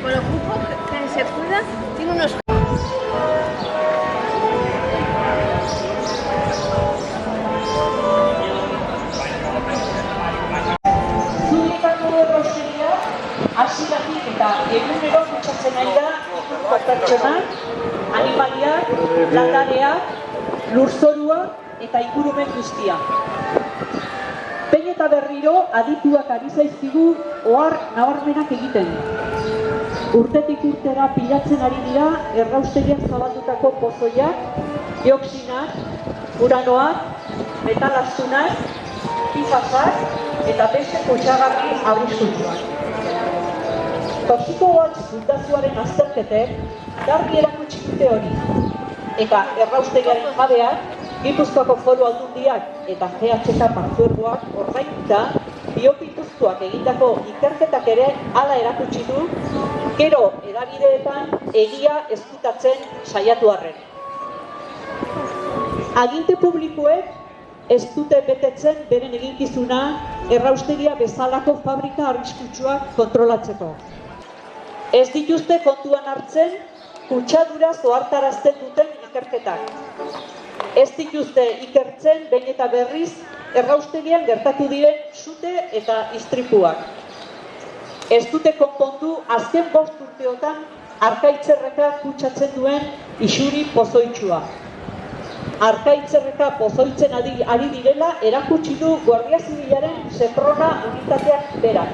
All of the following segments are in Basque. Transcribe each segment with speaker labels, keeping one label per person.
Speaker 1: Con los grupos que se pueda, tiene unos...
Speaker 2: Zubikako erraustegia, hasieratik eta egunero kutsatzen ari da inguruko pertsonak, animaliak, landareak, lurzorua eta ingurumen guztia. Behin eta berriro adituak ari zaizkigu ohar nabarmenak egiten. Urtetik urtera pilatzen ari dira erraustegiak zabaldutako pozoiak, dioxinak, uranoak, metalastunak, PFASak eta beste kutsagarri arriskutsuak. Toxikoak fundazioaren azterketek garbi erakutsi dute hori. Eta erraustegiaren jabeak, Gipuzkoako Foru Aldundiak eta GHK partzuergoak ordainduta biopiltuztuak egindako ikerketak ere hala erakutsi du, gero hedabideetan egia ezkutatzen saiatu arren. Aginte publikoek ez dute betetzen beren eginkizuna erraustegia bezalako fabrika arriskutsuak kontrolatzeko. Ez dituzte kontuan hartzen kutsadura zohartarazten duten ikerketak. Ez dituzte ikertzen behin eta berriz erraustegian gertatu diren sute eta istripuak. Ez dute konpondu azken 5 urteotan Arkaitzerreka kutsatzen duen isuri pozoitsua. Arkaitzerreka pozoitzen ari direla erakutsi du Guardia Zibilaren Seprona unitateak berak.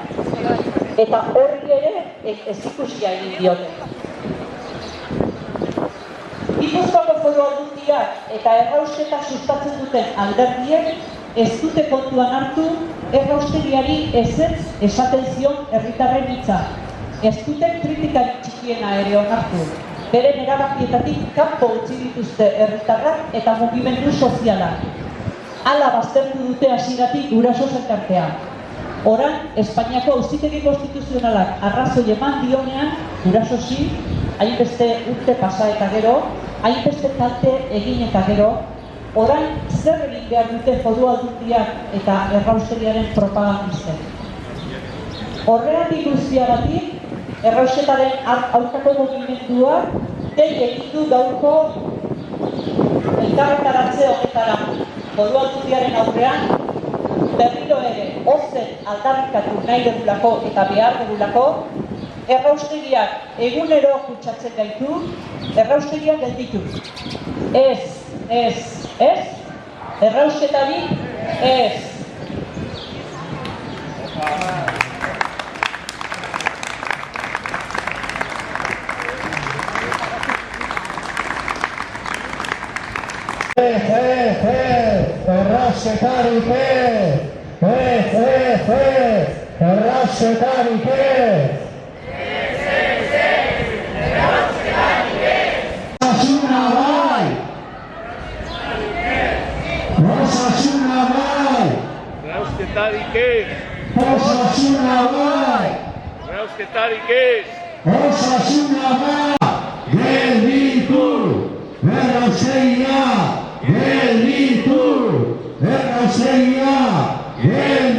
Speaker 2: Eta horri ere ez ikusia egin diote. Gipuzkoako Foru Aldundiak eta errausketa sustatzen duten alderdiek ez dute kontuan hartu erraustegiari ezetz esaten zion herritarren hitza. Ez dute kritikari txikiena ere onartu. Beren erabakietatik kanpo utzi dituzte herritarrak eta mugimendu sozialak. Hala baztertu dute hasieratik guraso elkartea. Orain, Espainiako Auzitegi Konstituzionalak arrazoi eman dionean, gurasosi, hainbeste urte pasa eta gero, hainbeste kalte egin eta gero, orain zer egin behar dute Foru Aldundiak eta erraustegiaren propagandistek. Horregatik guztiagatik, errausketaren aurkako mugimenduak dei egin du gaurko elkarretaratze honetara Foru Aldundiaren aurrean, berriro ere ozen aldarrikatu nahi dugulako eta behar dugulako, erraustegiak egunero kutsatzen gaitu, erraustegiak gelditu. Ez, errausketarik ez.
Speaker 3: Errausketarik ez! Errausketarik ez! Osasuna bai! Osasuna bai!
Speaker 4: Errausketarik ez!
Speaker 3: Osasuna bai!
Speaker 4: Errausketarik ez!
Speaker 3: Osasuna bai! Gelditu! Erraustegia! Gelditu! Erraustegia! Gelditu!